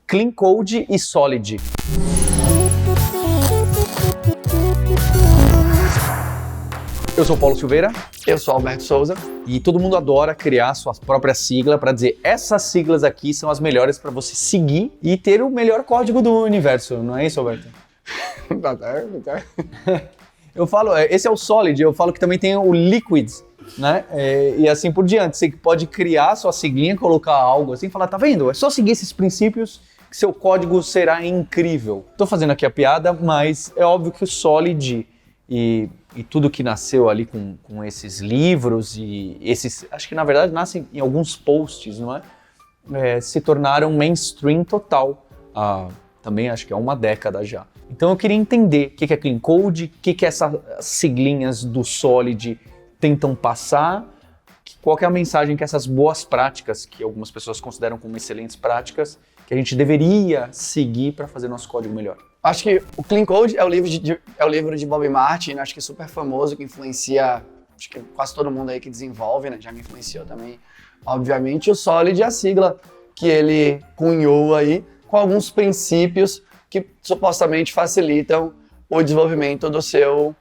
Clean Code e Solid. Eu sou o Paulo Silveira. Eu sou o Alberto Souza. E todo mundo adora criar sua própria sigla para dizer essas siglas aqui são as melhores para você seguir e ter o melhor código do universo, não é isso, Alberto? Tá. Eu falo, esse é o Solid, eu falo que também tem o Liquid, né? E assim por diante. Você pode criar sua siglinha, colocar algo assim e falar, tá vendo? É só seguir esses princípios que seu código será incrível. Tô fazendo aqui a piada, mas é óbvio que o Solid e tudo que nasceu ali com esses livros e esses, acho que na verdade nascem em alguns posts, não é? Se tornaram mainstream total. Também acho que há uma década já. Então eu queria entender o que é Clean Code, o que essas siglinhas do Solid tentam passar, qual que é a mensagem que essas boas práticas, que algumas pessoas consideram como excelentes práticas, que a gente deveria seguir para fazer nosso código melhor. Acho que o Clean Code é o livro de Bob Martin, acho que super famoso, que influencia, acho que quase todo mundo aí que desenvolve, né? Já me influenciou também, obviamente. O Solid é a sigla que ele cunhou aí, com alguns princípios que supostamente facilitam o desenvolvimento do seu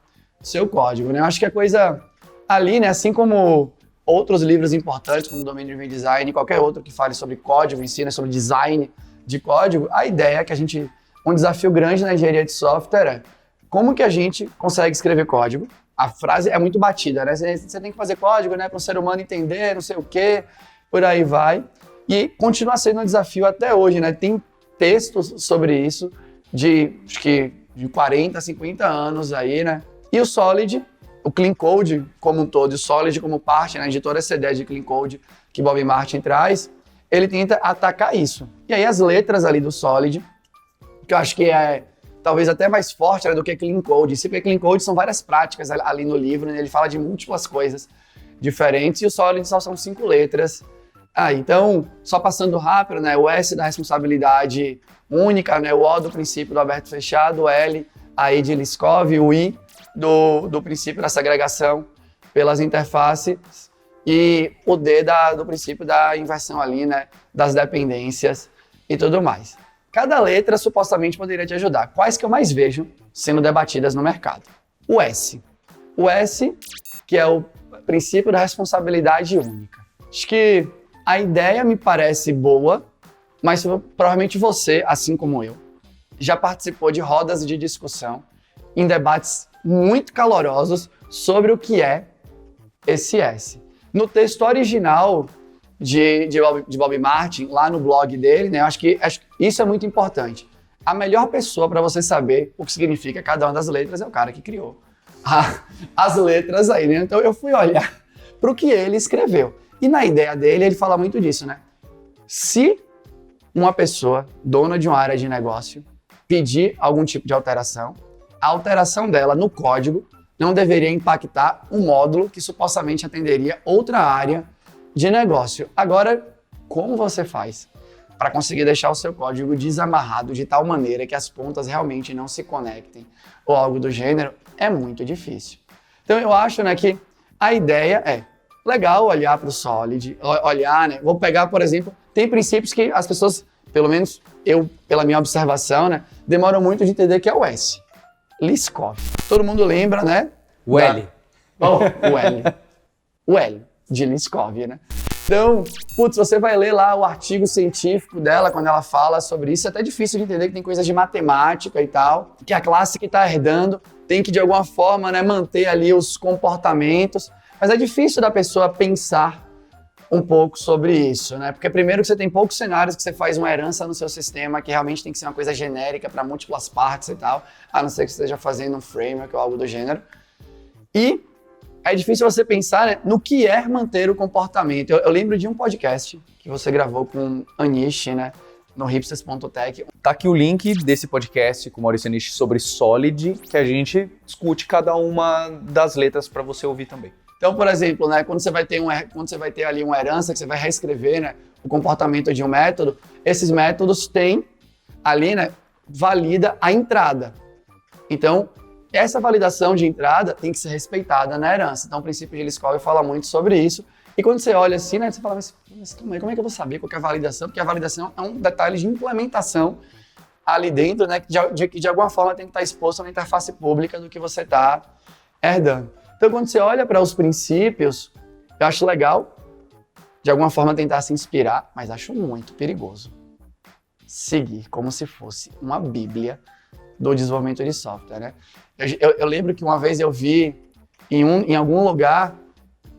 código, né? Acho que a coisa ali, né, assim como outros livros importantes, como Domain Driven Design e qualquer outro que fale sobre código em si, né, sobre design de código, a ideia é que um desafio grande na engenharia de software é como que a gente consegue escrever código. A frase é muito batida, né? Você tem que fazer código, né, para o ser humano entender, não sei o quê, por aí vai. E continua sendo um desafio até hoje, né? Tem textos sobre isso acho que de 40, 50 anos aí, né? E o Solid, o Clean Code como um todo, e o Solid como parte, né, de toda essa ideia de Clean Code que Bob Martin traz, ele tenta atacar isso. E aí as letras ali do Solid, que eu acho que é talvez até mais forte, né, do que Clean Code. Porque Clean Code são várias práticas ali no livro, né? Ele fala de múltiplas coisas diferentes e o Solid só são 5 letras. Então, só passando rápido, né? O S da responsabilidade única, né? O O do princípio do aberto fechado, o L aí de Liskov, o I do princípio da segregação pelas interfaces e o D do princípio da inversão ali, né? Das dependências e tudo mais. Cada letra supostamente poderia te ajudar. Quais que eu mais vejo sendo debatidas no mercado? O S. O S, que é o princípio da responsabilidade única. Acho que a ideia me parece boa, mas provavelmente você, assim como eu, já participou de rodas de discussão em debates muito calorosos sobre o que é esse S. No texto original de Bob Martin, lá no blog dele, né, acho que isso é muito importante. A melhor pessoa para você saber o que significa cada uma das letras é o cara que criou as letras aí, né? Então eu fui olhar para o que ele escreveu. E na ideia dele, ele fala muito disso, né? Se uma pessoa, dona de uma área de negócio, pedir algum tipo de alteração, a alteração dela no código não deveria impactar um módulo que supostamente atenderia outra área de negócio. Agora, como você faz para conseguir deixar o seu código desamarrado de tal maneira que as pontas realmente não se conectem ou algo do gênero, é muito difícil. Então eu acho, né, que a ideia é legal olhar para o Solid, olhar, né? Vou pegar, por exemplo, tem princípios que as pessoas, pelo menos eu, pela minha observação, né, demoram muito de entender que é o S. Liskov. Todo mundo lembra, né? O L. O L. O L de Liskov, né? Então, você vai ler lá o artigo científico dela, quando ela fala sobre isso, é até difícil de entender que tem coisas de matemática e tal, que a classe que está herdando tem que, de alguma forma, né, manter ali os comportamentos. Mas é difícil da pessoa pensar um pouco sobre isso, né? Porque primeiro que você tem poucos cenários que você faz uma herança no seu sistema que realmente tem que ser uma coisa genérica para múltiplas partes e tal, a não ser que você esteja fazendo um framework ou algo do gênero. E é difícil você pensar, né, no que é manter o comportamento. Eu lembro de um podcast que você gravou com Anish, né, no hipsters.tech. Tá aqui o link desse podcast com o Maurício Anish sobre Solid, que a gente discute cada uma das letras para você ouvir também. Então, por exemplo, né, quando você vai ter ali uma herança que você vai reescrever, né, o comportamento de um método, esses métodos têm ali, né, valida a entrada. Então, essa validação de entrada tem que ser respeitada na herança. Então, o princípio de Liskov fala muito sobre isso. E quando você olha assim, né, você fala, mas como é que eu vou saber qual que é a validação? Porque a validação é um detalhe de implementação ali dentro, né, que de alguma forma tem que estar exposto na interface pública do que você está herdando. Então, quando você olha para os princípios, eu acho legal, de alguma forma, tentar se inspirar, mas acho muito perigoso seguir como se fosse uma bíblia do desenvolvimento de software, né? Eu lembro que uma vez eu vi em algum lugar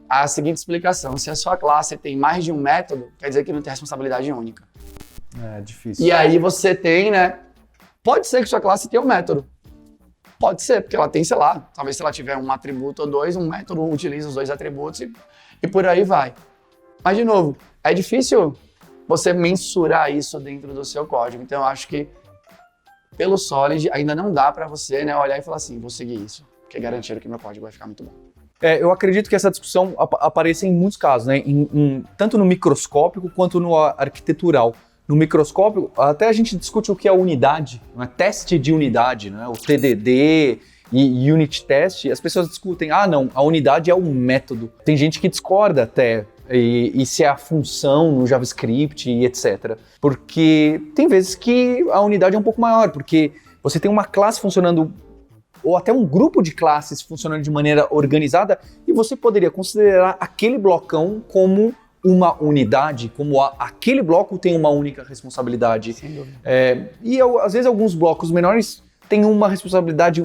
a seguinte explicação: se a sua classe tem mais de um método, quer dizer que não tem responsabilidade única. É difícil. E aí você tem, né? Pode ser que sua classe tenha um método. Pode ser, porque ela tem, sei lá, talvez se ela tiver um atributo ou dois, um método utiliza os dois atributos e por aí vai. Mas, de novo, é difícil você mensurar isso dentro do seu código. Então, eu acho que pelo Solid ainda não dá para você, né, olhar e falar assim, vou seguir isso, porque é garantido que meu código vai ficar muito bom. Eu acredito que essa discussão apareça em muitos casos, né? Tanto no microscópico quanto no arquitetural. No microscópio, até a gente discute o que é unidade, não é? Teste de unidade, né? O TDD e unit test. As pessoas discutem, não, a unidade é um método. Tem gente que discorda até, e se é a função no JavaScript e etc. Porque tem vezes que a unidade é um pouco maior, porque você tem uma classe funcionando, ou até um grupo de classes funcionando de maneira organizada, e você poderia considerar aquele blocão como uma unidade, como aquele bloco tem uma única responsabilidade. Sem dúvida. E às vezes alguns blocos menores têm uma responsabilidade.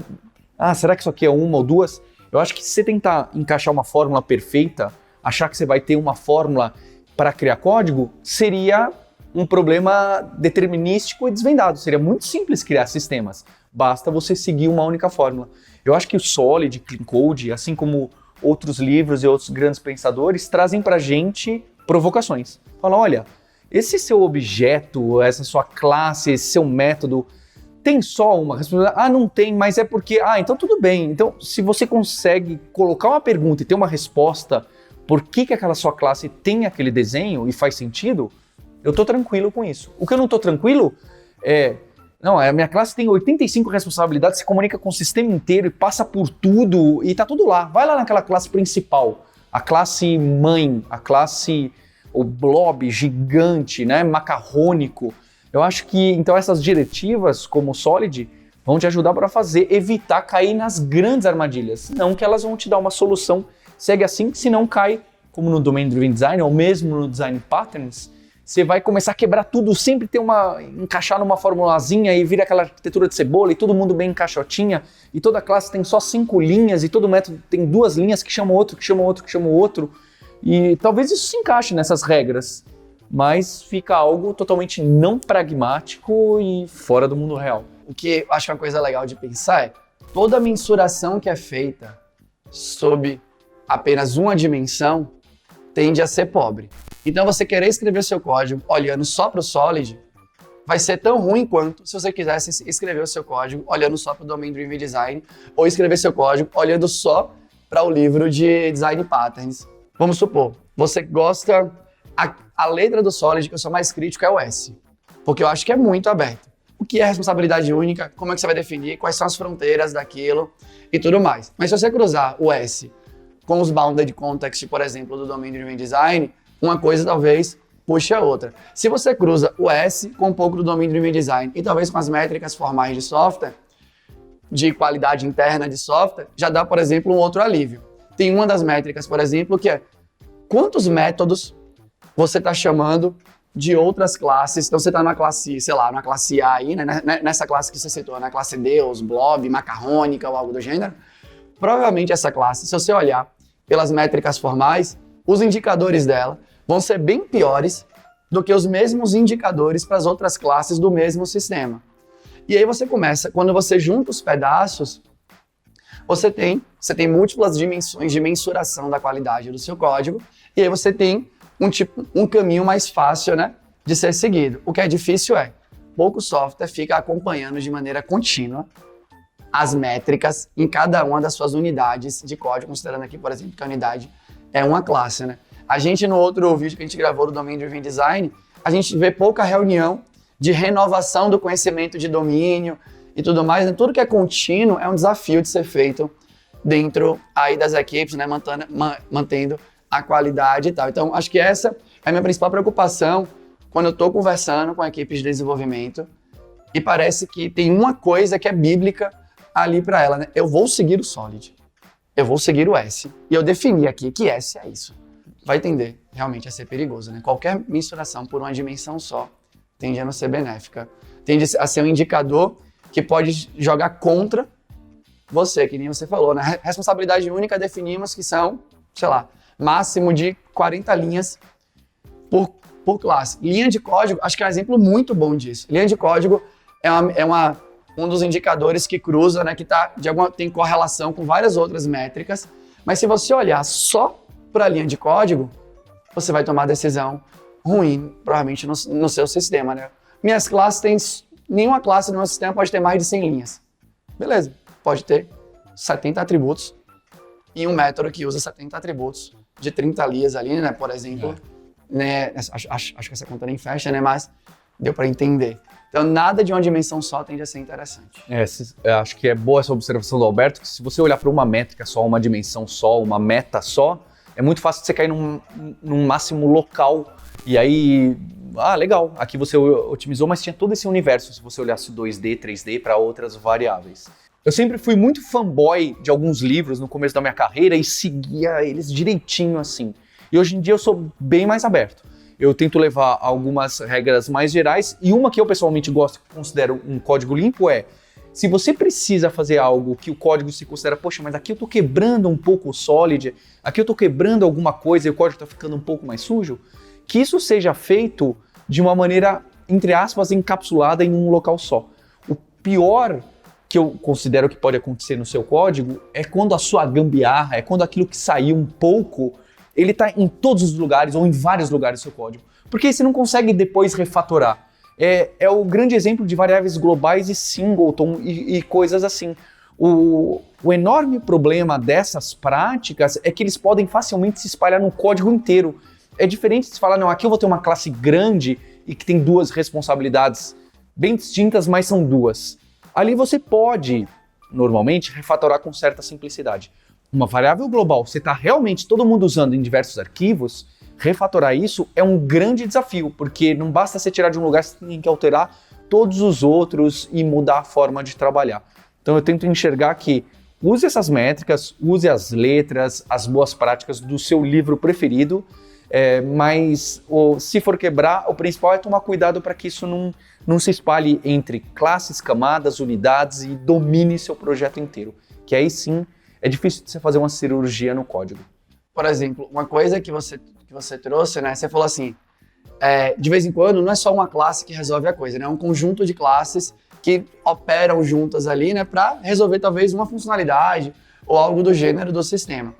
Será que isso aqui é uma ou duas? Eu acho que se você tentar encaixar uma fórmula perfeita, achar que você vai ter uma fórmula para criar código, seria um problema determinístico e desvendado. Seria muito simples criar sistemas. Basta você seguir uma única fórmula. Eu acho que o Solid, Clean Code, assim como outros livros e outros grandes pensadores, trazem pra gente provocações. Falam, olha, esse seu objeto, essa sua classe, esse seu método, tem só uma responsabilidade? Não tem, mas é porque... então tudo bem. Então, se você consegue colocar uma pergunta e ter uma resposta, por que aquela sua classe tem aquele desenho e faz sentido, eu tô tranquilo com isso. O que eu não tô tranquilo é... Não, a minha classe tem 85 responsabilidades, se comunica com o sistema inteiro e passa por tudo e tá tudo lá. Vai lá naquela classe principal, a classe mãe, a classe, o blob gigante, né, macarrônico. Eu acho que, então, essas diretivas como o Solid vão te ajudar para evitar cair nas grandes armadilhas. Não que elas vão te dar uma solução, segue assim, se não cai, como no Domain Driven Design ou mesmo no Design Patterns, você vai começar a quebrar tudo, sempre encaixar numa formulazinha e vira aquela arquitetura de cebola e todo mundo bem encaixotinha e toda classe tem só 5 linhas e todo método tem 2 linhas que chamam outro, que chamam outro, que chamam outro. E talvez isso se encaixe nessas regras, mas fica algo totalmente não pragmático e fora do mundo real. O que eu acho que é uma coisa legal de pensar é toda mensuração que é feita sob apenas uma dimensão tende a ser pobre. Então, você querer escrever seu código olhando só para o Solid vai ser tão ruim quanto se você quisesse escrever o seu código olhando só para o Domain Driven Design ou escrever seu código olhando só para o livro de Design Patterns. Vamos supor, você gosta... A letra do Solid que eu sou mais crítico é o S, porque eu acho que é muito aberto. O que é responsabilidade única, como é que você vai definir, quais são as fronteiras daquilo e tudo mais. Mas se você cruzar o S com os Bounded Context, por exemplo, do Domain Driven Design, uma coisa talvez puxe a outra. Se você cruza o S com um pouco do Domain Driven Design e talvez com as métricas formais de software, de qualidade interna de software, já dá, por exemplo, um outro alívio. Tem uma das métricas, por exemplo, que é quantos métodos você está chamando de outras classes. Então você está na classe, sei lá, na classe A aí, né? Nessa classe que você citou, na classe Deus, Blob, Macarrônica ou algo do gênero. Provavelmente essa classe, se você olhar pelas métricas formais, os indicadores dela vão ser bem piores do que os mesmos indicadores para as outras classes do mesmo sistema. E aí você começa, quando você junta os pedaços, você tem múltiplas dimensões de mensuração da qualidade do seu código, e aí você tem um caminho mais fácil, né, de ser seguido. O que é difícil pouco software fica acompanhando de maneira contínua as métricas em cada uma das suas unidades de código, considerando aqui, por exemplo, que a unidade é uma classe, né? A gente, no outro vídeo que a gente gravou do Domain Driven Design, a gente vê pouca reunião de renovação do conhecimento de domínio e tudo mais, né? Tudo que é contínuo é um desafio de ser feito dentro aí das equipes, né? Mantendo a qualidade e tal. Então, acho que essa é a minha principal preocupação quando eu estou conversando com a equipe de desenvolvimento e parece que tem uma coisa que é bíblica ali para ela, né? Eu vou seguir o Solid, eu vou seguir o S. E eu defini aqui que S é isso. Vai tender realmente a ser perigoso, né? Qualquer misturação por uma dimensão só tende a não ser benéfica. Tende a ser um indicador que pode jogar contra você, que nem você falou, né? Responsabilidade única definimos que são, sei lá, máximo de 40 linhas por classe. Linha de código, acho que é um exemplo muito bom disso. Linha de código um dos indicadores que cruza, né, que tem correlação com várias outras métricas, mas se você olhar só para a linha de código, você vai tomar decisão ruim, provavelmente no seu sistema, né? Minhas classes nenhuma classe no meu sistema pode ter mais de 100 linhas. Beleza, pode ter 70 atributos e um método que usa 70 atributos de 30 linhas ali, né, por exemplo. Né, acho que essa conta nem fecha, né, mas deu para entender. Então, nada de uma dimensão só tende a ser interessante. Acho que é boa essa observação do Alberto, que se você olhar para uma métrica só, uma dimensão só, uma meta só, é muito fácil você cair num máximo local. E aí, legal, aqui você otimizou, mas tinha todo esse universo, se você olhasse 2D, 3D para outras variáveis. Eu sempre fui muito fanboy de alguns livros no começo da minha carreira e seguia eles direitinho assim. E hoje em dia eu sou bem mais aberto. Eu tento levar algumas regras mais gerais e uma que eu pessoalmente gosto e considero um código limpo é: se você precisa fazer algo que o código se considera, poxa, mas aqui eu tô quebrando um pouco o Solid, aqui eu tô quebrando alguma coisa e o código tá ficando um pouco mais sujo, que isso seja feito de uma maneira, entre aspas, encapsulada em um local só. O pior que eu considero que pode acontecer no seu código é quando a sua gambiarra, é quando aquilo que saiu um pouco, ele está em todos os lugares ou em vários lugares do seu código. Porque você não consegue depois refatorar. É o grande exemplo de variáveis globais e singleton e coisas assim. O enorme problema dessas práticas é que eles podem facilmente se espalhar no código inteiro. É diferente de falar, não, aqui eu vou ter uma classe grande e que tem duas responsabilidades bem distintas, mas são duas. Ali você pode, normalmente, refatorar com certa simplicidade. Uma variável global, você está realmente todo mundo usando em diversos arquivos, refatorar isso é um grande desafio, porque não basta você tirar de um lugar, você tem que alterar todos os outros e mudar a forma de trabalhar. Então eu tento enxergar que use essas métricas, use as letras, as boas práticas do seu livro preferido, mas se for quebrar, o principal é tomar cuidado para que isso não se espalhe entre classes, camadas, unidades e domine seu projeto inteiro, que aí sim é difícil de você fazer uma cirurgia no código. Por exemplo, uma coisa que você trouxe, né? Você falou assim, de vez em quando não é só uma classe que resolve a coisa, né? É um conjunto de classes que operam juntas ali, né? Para resolver talvez uma funcionalidade ou algo do gênero do sistema.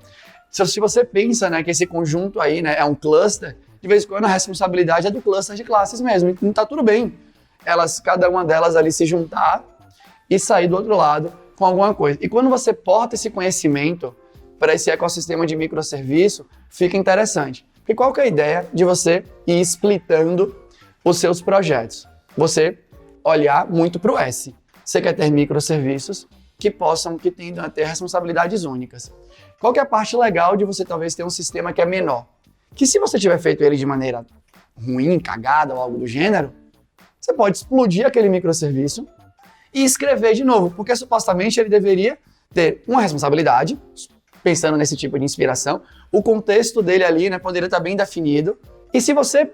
Se você pensa, né, que esse conjunto aí, né, é um cluster, de vez em quando a responsabilidade é do cluster de classes mesmo. Então tá tudo bem cada uma delas ali se juntar e sair do outro lado com alguma coisa. E quando você porta esse conhecimento para esse ecossistema de microserviço, fica interessante. E qual que é a ideia de você ir splitando os seus projetos? Você olhar muito para o S. Você quer ter microserviços que tendam a ter responsabilidades únicas. Qual que é a parte legal de você talvez ter um sistema que é menor? Que se você tiver feito ele de maneira ruim, cagada ou algo do gênero, você pode explodir aquele microserviço e escrever de novo, porque supostamente ele deveria ter uma responsabilidade, pensando nesse tipo de inspiração, o contexto dele ali, né, poderia estar bem definido, e se você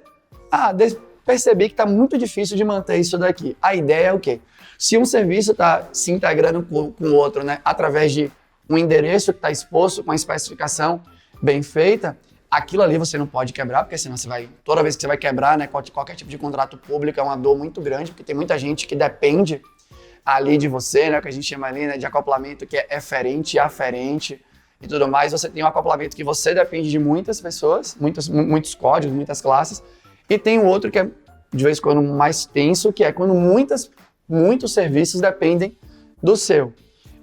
perceber que está muito difícil de manter isso daqui, a ideia é o quê? Se um serviço está se integrando com o outro, né, através de um endereço que está exposto com a especificação bem feita, aquilo ali você não pode quebrar, porque senão toda vez que você vai quebrar, né, qualquer tipo de contrato público é uma dor muito grande, porque tem muita gente que depende ali de você, né, o que a gente chama ali, né, de acoplamento que é eferente e aferente e tudo mais. Você tem um acoplamento que você depende de muitas pessoas, muitos códigos, muitas classes, e tem um outro que é de vez em quando mais tenso, que é quando muitos serviços dependem do seu.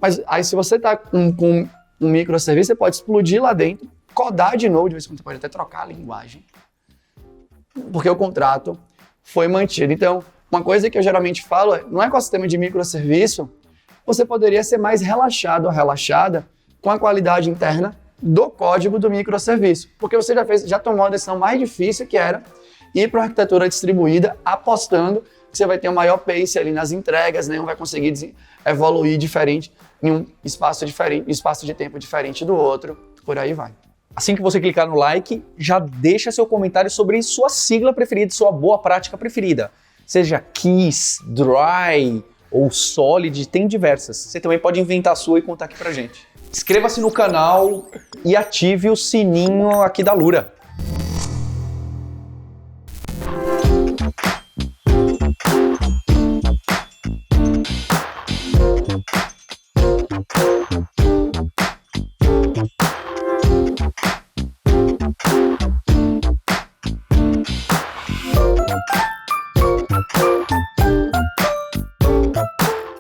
Mas aí se você está com um microserviço, você pode explodir lá dentro, codar de novo, de vez em quando você pode até trocar a linguagem, porque o contrato foi mantido. Então, uma coisa que eu geralmente falo é, no ecossistema de microserviço, você poderia ser mais relaxado ou relaxada com a qualidade interna do código do microserviço. Porque você já tomou a decisão mais difícil, que era ir para uma arquitetura distribuída, apostando que você vai ter um maior pace ali nas entregas, né? Um vai conseguir evoluir diferente em um espaço diferente, um espaço de tempo diferente do outro, por aí vai. Assim que você clicar no like, já deixa seu comentário sobre sua sigla preferida, sua boa prática preferida. Seja KISS, Dry ou Solid, tem diversas. Você também pode inventar a sua e contar aqui pra gente. Inscreva-se no canal e ative o sininho aqui da Lura.